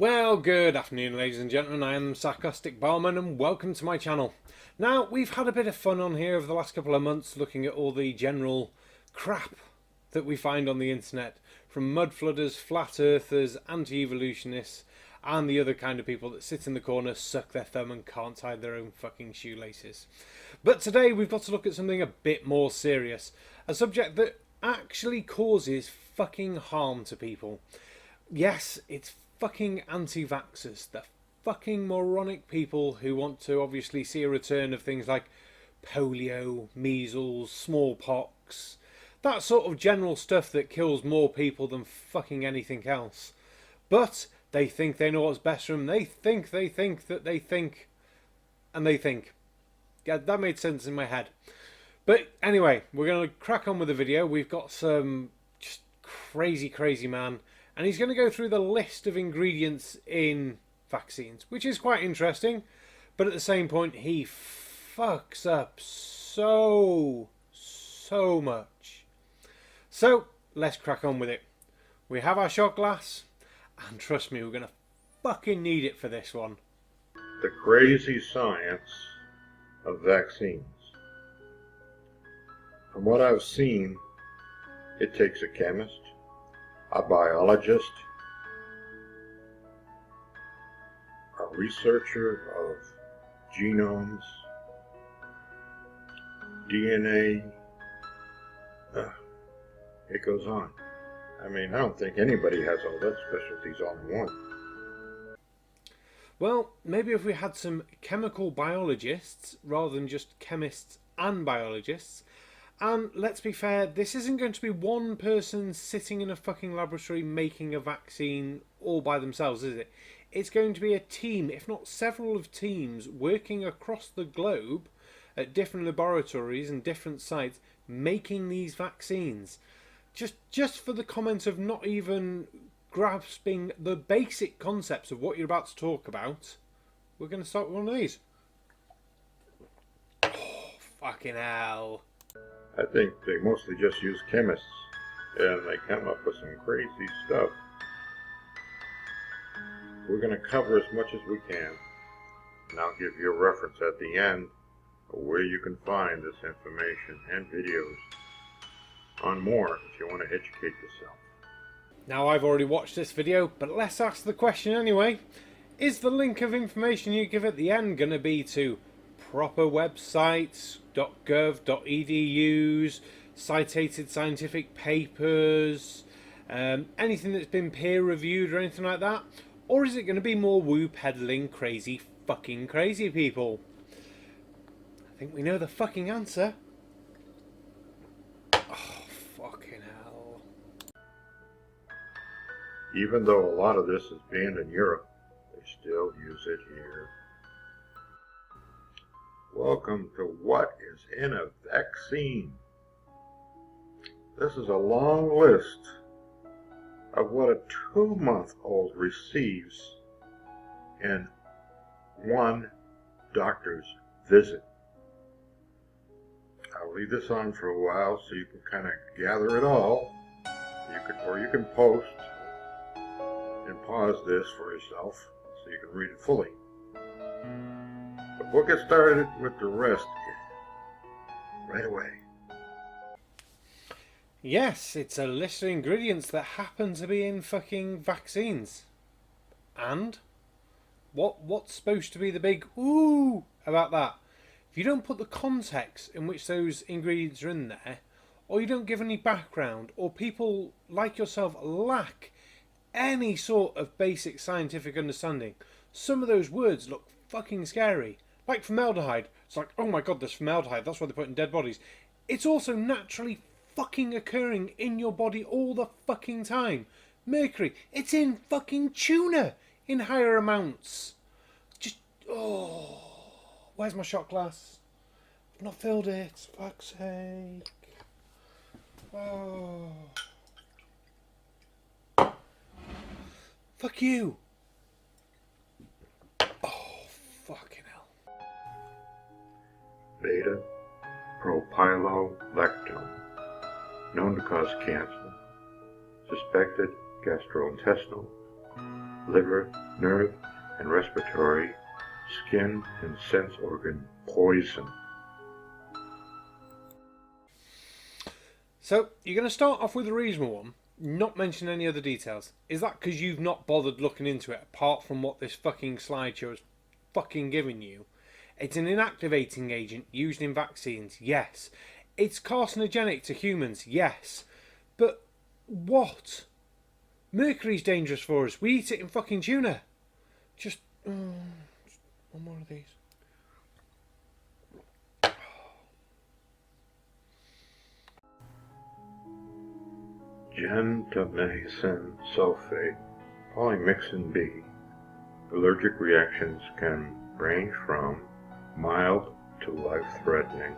Well, good afternoon ladies and gentlemen, I am Sarcastic Barman and welcome to my channel. Now, we've had a bit of fun on here over the last couple of months looking at all the general crap that we find on the internet, from mud flooders, flat earthers, anti-evolutionists and the other kind of people that sit in the corner, suck their thumb and can't tie their own fucking shoelaces. But today we've got to look at something a bit more serious, a subject that actually causes fucking harm to people. Yes, it's fucking anti-vaxxers, the fucking moronic people who want to obviously see a return of things like polio, measles, smallpox, that sort of general stuff that kills more people than fucking anything else. But they think they know what's best for them. They think that they think, and they think. Yeah, that made sense in my head. But anyway, we're going to crack on with the video. We've got some just crazy man, and he's going to go through the list of ingredients in vaccines, which is quite interesting. But at the same point, he fucks up so much. So let's crack on with it. We have our shot glass, and trust me, we're going to fucking need it for this one. The crazy science of vaccines. From what I've seen, it takes a chemist, a biologist, a researcher of genomes, DNA, it goes on. I mean, I don't think anybody has all that specialties all in one. Well, maybe if we had some chemical biologists rather than just chemists and biologists. And let's be fair, this isn't going to be one person sitting in a fucking laboratory making a vaccine all by themselves, is it? It's going to be a team, if not several of teams, working across the globe at different laboratories and different sites making these vaccines. Just for the comment of not even grasping the basic concepts of what you're about to talk about, we're going to start with one of these. Oh, fucking hell. I think they mostly just use chemists, and they come up with some crazy stuff. We're going to cover as much as we can, and I'll give you a reference at the end of where you can find this information and videos on more if you want to educate yourself. Now, I've already watched this video, but let's ask the question anyway. Is the link of information you give at the end going to be to proper websites, .gov.edus, cited scientific papers, anything that's been peer reviewed or anything like that? Or is it going to be more woo peddling crazy fucking crazy people? I think we know the fucking answer. Oh, fucking hell. Even though a lot of this is banned in Europe, they still use it here. Welcome to What is in a Vaccine. This is a long list of what a 2-month-old receives in one doctor's visit. I'll leave this on for a while so you can kind of gather it all. You can post and pause this for yourself so you can read it fully. But we'll get started with the rest right away. Yes, it's a list of ingredients that happen to be in fucking vaccines. And what's supposed to be the big ooh about that? If you don't put the context in which those ingredients are in there, or you don't give any background, or people like yourself lack any sort of basic scientific understanding, some of those words look fucking scary. Like formaldehyde. It's like, oh my god, there's formaldehyde. That's why they put in dead bodies. It's also naturally fucking occurring in your body all the fucking time. Mercury. It's in fucking tuna in higher amounts. Just, oh. Where's my shot glass? I've not filled it. Fuck's sake. Oh. Fuck you. Oh, fucking hell. Beta-propylolactone, known to cause cancer, suspected gastrointestinal, liver, nerve and respiratory, skin and sense organ poison. So, you're going to start off with a reasonable one, not mention any other details. Is that because you've not bothered looking into it, apart from what this fucking slideshow has fucking given you? It's an inactivating agent used in vaccines, yes. It's carcinogenic to humans, yes. But what? Mercury's dangerous for us. We eat it in fucking tuna. Just one more of these. Gentamicin sulfate, polymyxin B. Allergic reactions can range from mild to life-threatening.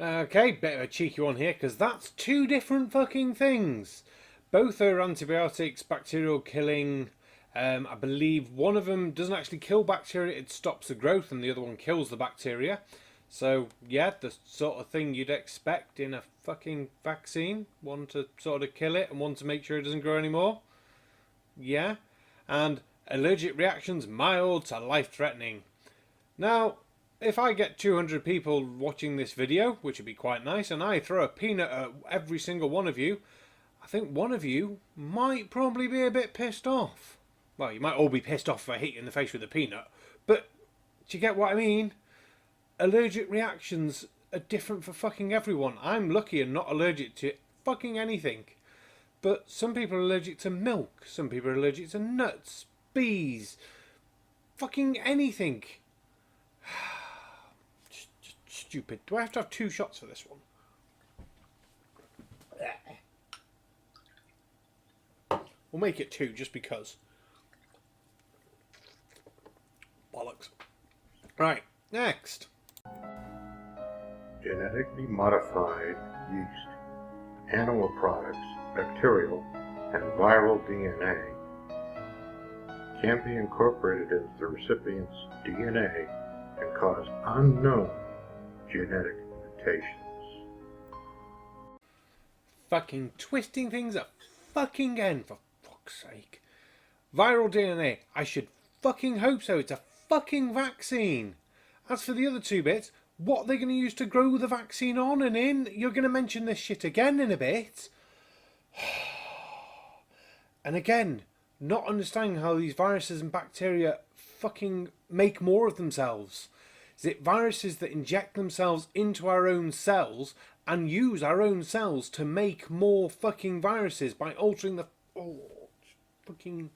Okay, bit of a cheeky one here, because that's two different fucking things. Both are antibiotics, bacterial killing. I believe one of them doesn't actually kill bacteria, it stops the growth, and the other one kills the bacteria. So, yeah, the sort of thing you'd expect in a fucking vaccine. One to sort of kill it, and one to make sure it doesn't grow anymore. Yeah. And allergic reactions, mild to life-threatening. Now, if I get 200 people watching this video, which would be quite nice, and I throw a peanut at every single one of you, I think one of you might probably be a bit pissed off. Well, you might all be pissed off if I hit you in the face with a peanut, but do you get what I mean? Allergic reactions are different for fucking everyone. I'm lucky and not allergic to fucking anything. But some people are allergic to milk, some people are allergic to nuts, bees, fucking anything. Just stupid. Do I have to have 2 shots for this one? We'll make it 2 just because. Bollocks. Right, next. Genetically modified yeast, animal products, bacterial, and viral DNA can be incorporated into the recipient's DNA and cause unknown genetic mutations. Fucking twisting things up fucking end, for fuck's sake. Viral DNA. I should fucking hope so. It's a fucking vaccine. As for the other 2 bits, what are they going to use to grow the vaccine on and in? You're going to mention this shit again in a bit. And again, not understanding how these viruses and bacteria fucking make more of themselves. Is it viruses that inject themselves into our own cells and use our own cells to make more fucking viruses by altering the... Oh, fucking...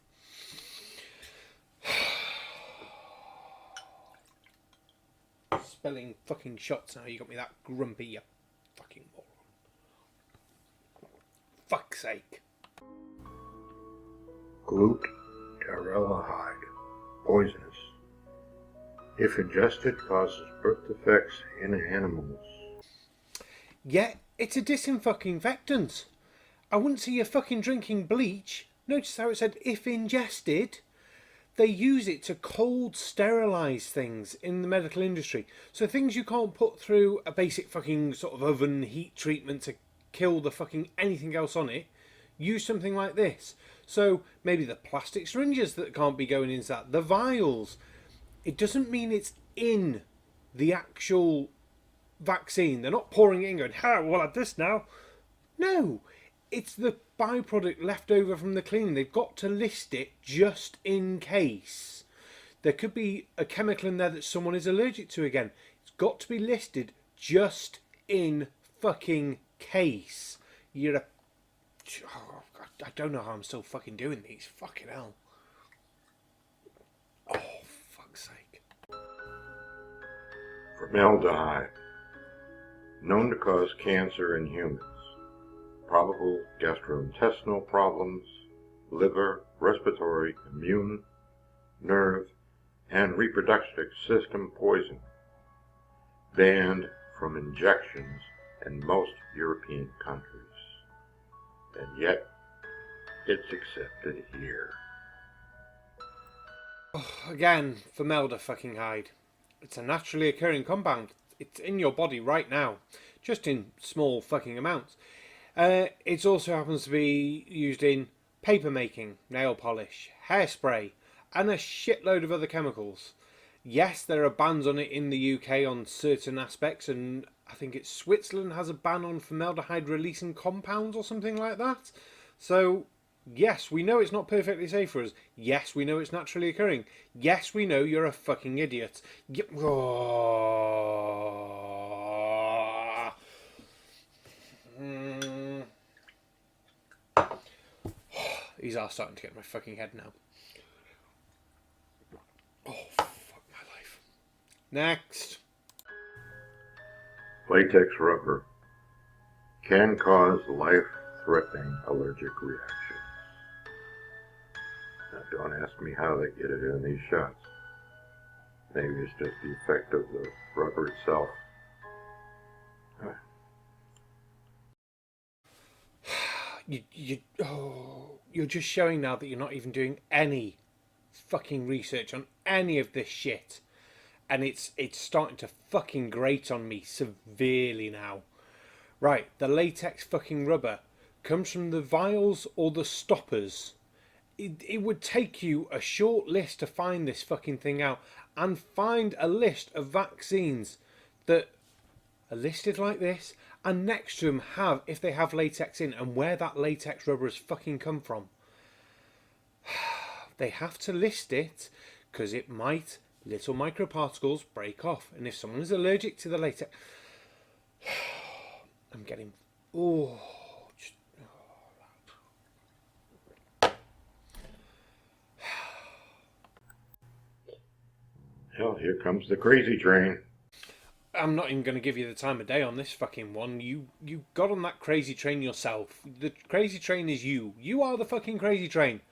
Spelling fucking shots now. You got me that grumpy, you fucking moron. Fuck's sake. Glutaraldehyde, poisonous. If ingested, causes birth defects in animals. Yeah, it's a disinfectant. I wouldn't see you fucking drinking bleach. Notice how it said if ingested. They use it to cold sterilise things in the medical industry. So things you can't put through a basic fucking sort of oven heat treatment to kill the fucking anything else on it, use something like this. So maybe the plastic syringes that can't be going into that, the vials. It doesn't mean it's in the actual vaccine. They're not pouring it in going, ha, we'll have this now. No, it's the byproduct left over from the cleaning. They've got to list it just in case. There could be a chemical in there that someone is allergic to again. It's got to be listed just in fucking case. You're a... Oh, I don't know how I'm still fucking doing these. Fucking hell. Oh, fuck's sake. Formaldehyde, known to cause cancer in humans. Probable gastrointestinal problems, liver, respiratory, immune, nerve, and reproductive system poison. Banned from injections in most European countries. And yet, it's accepted here. Oh, again, formaldehyde. It's a naturally occurring compound. It's in your body right now, just in small fucking amounts. It also happens to be used in paper making, nail polish, hairspray, and a shitload of other chemicals. Yes, there are bans on it in the UK on certain aspects, and I think it's Switzerland has a ban on formaldehyde releasing compounds or something like that. So, yes, we know it's not perfectly safe for us. Yes, we know it's naturally occurring. Yes, we know you're a fucking idiot. These are starting to get in my fucking head now. Oh, fuck my life. Next. Latex rubber can cause life-threatening allergic reactions. Now, don't ask me how they get it in these shots. Maybe it's just the effect of the rubber itself. You're just showing now that you're not even doing any fucking research on any of this shit. And it's starting to fucking grate on me severely now. Right, the latex fucking rubber comes from the vials or the stoppers. It would take you a short list to find this fucking thing out, and find a list of vaccines that are listed like this, and next to them have, if they have latex in, and where that latex rubber has fucking come from. They have to list it, because it might, little microparticles break off, and if someone is allergic to the latex... I'm getting... Oh... Hell, here comes the crazy train. I'm not even going to give you the time of day on this fucking one. You got on that crazy train yourself. The crazy train is you. You are the fucking crazy train.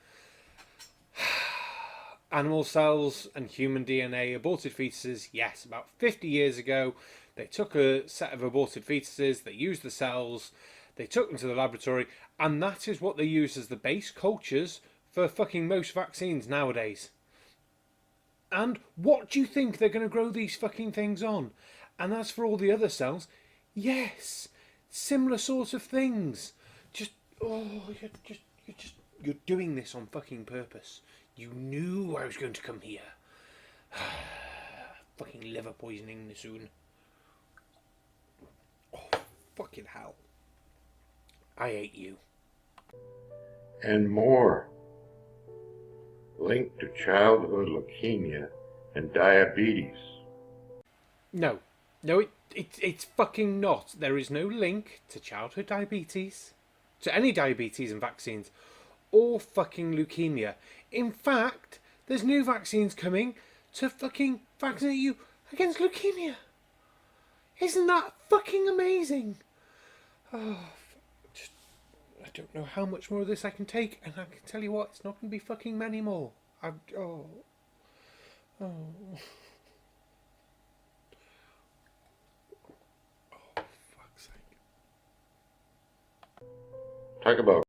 Animal cells and human DNA, aborted fetuses. Yes, about 50 years ago, they took a set of aborted fetuses, they used the cells, they took them to the laboratory, and that is what they use as the base cultures for fucking most vaccines nowadays. And what do you think they're going to grow these fucking things on? And as for all the other cells, yes, similar sorts of things. You're doing this on fucking purpose. You knew I was going to come here. Fucking liver poisoning soon. Oh, fucking hell. I hate you. And more. Linked to childhood leukemia and diabetes. No, it's fucking not. There is no link to childhood diabetes, to any diabetes and vaccines, or fucking leukemia. In fact, there's new vaccines coming to fucking vaccinate you against leukemia. Isn't that fucking amazing? Oh, I don't know how much more of this I can take, and I can tell you what, it's not going to be fucking many more. Oh. Fuck's sake. Talk about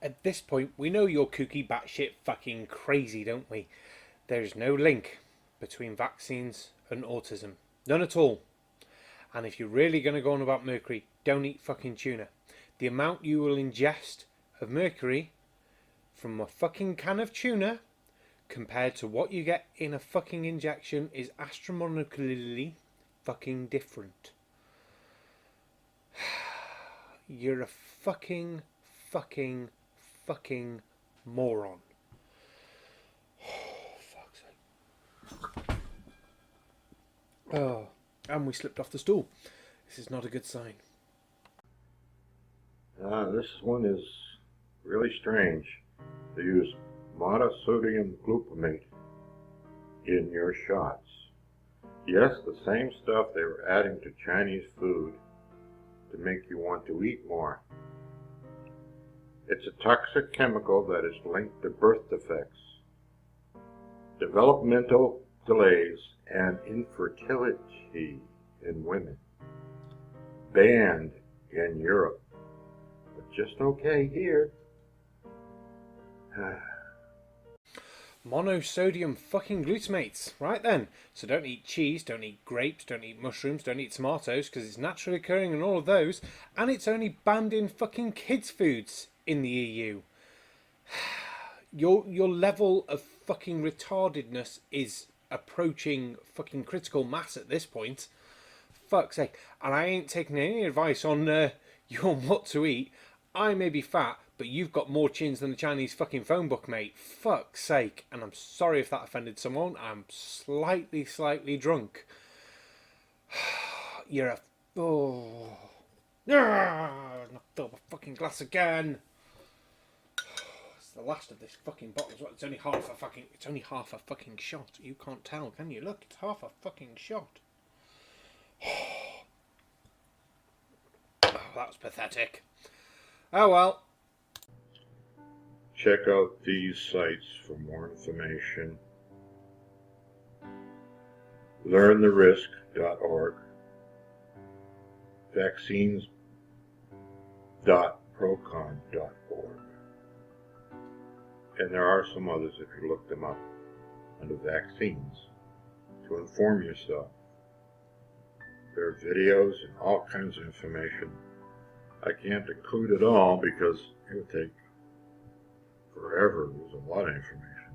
At this point, we know you're kooky, batshit, fucking crazy, don't we? There's no link between vaccines and autism. None at all. And if you're really going to go on about mercury, don't eat fucking tuna. The amount you will ingest of mercury from a fucking can of tuna compared to what you get in a fucking injection is astronomically fucking different. You're a fucking moron. Oh, fuck's sake. Oh, and we slipped off the stool. This is not a good sign. this one is really strange. They use monosodium glutamate in your shots. Yes, the same stuff they were adding to Chinese food to make you want to eat more. It's a toxic chemical that is linked to birth defects, developmental delays, and infertility in women. Banned in Europe, but just okay here. Monosodium fucking glutamates. Right then. So don't eat cheese, don't eat grapes, don't eat mushrooms, don't eat tomatoes, because it's naturally occurring in all of those, and it's only banned in fucking kids' foods in the EU. Your level of fucking retardedness is approaching fucking critical mass at this point. Fuck's sake. And I ain't taking any advice on you on what to eat. I may be fat, but you've got more chins than the Chinese fucking phone book, mate. Fuck's sake. And I'm sorry if that offended someone. I'm slightly drunk. You're a... Oh... Knocked up a fucking glass again. It's the last of this fucking bottle as well. It's only half a fucking shot. You can't tell, can you? Look, it's half a fucking shot. Oh, that was pathetic. Oh well. Check out these sites for more information. LearnTheRisk.org, vaccines.procon.org, and there are some others if you look them up under vaccines to inform yourself. There are videos and all kinds of information. I can't include it all because it would take forever. There's a lot of information.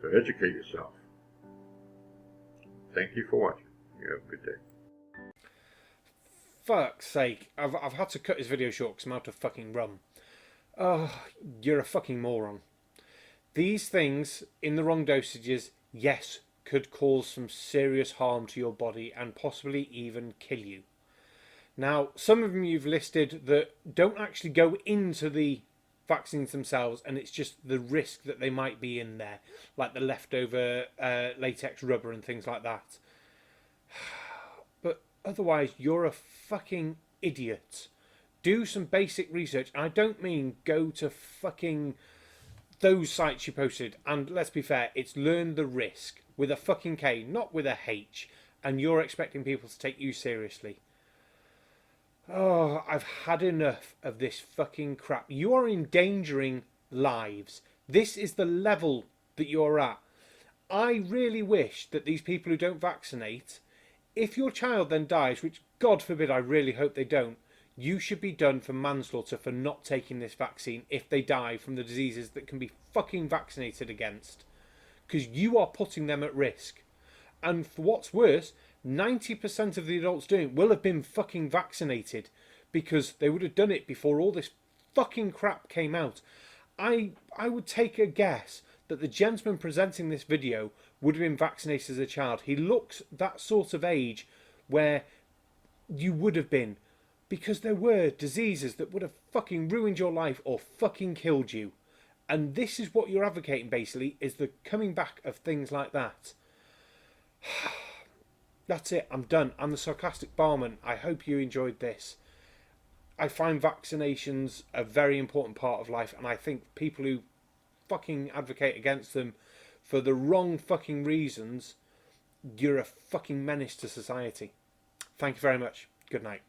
So educate yourself. Thank you for watching. You have a good day. Fuck's sake. I've had to cut this video short because I'm out of fucking rum. Oh, you're a fucking moron. These things, in the wrong dosages, yes, could cause some serious harm to your body and possibly even kill you. Now, some of them you've listed that don't actually go into the vaccines themselves, and it's just the risk that they might be in there, like the leftover latex rubber and things like that. But otherwise, you're a fucking idiot. Do some basic research. I don't mean go to fucking those sites you posted. And let's be fair, it's Learn the Risk with a fucking K, not with a H. And you're expecting people to take you seriously. Oh, I've had enough of this fucking crap. You are endangering lives. This is the level that you're at. I really wish that these people who don't vaccinate, if your child then dies, which God forbid I really hope they don't, you should be done for manslaughter for not taking this vaccine if they die from the diseases that can be fucking vaccinated against. Because you are putting them at risk. And for what's worse, 90% of the adults doing it will have been fucking vaccinated because they would have done it before all this fucking crap came out. I would take a guess that the gentleman presenting this video would have been vaccinated as a child. He looks that sort of age where you would have been, because there were diseases that would have fucking ruined your life or fucking killed you. And this is what you're advocating basically, is the coming back of things like that. That's it, I'm done. I'm the Sarcastic Barman. I hope you enjoyed this. I find vaccinations a very important part of life, and I think people who fucking advocate against them for the wrong fucking reasons, you're a fucking menace to society. Thank you very much. Good night.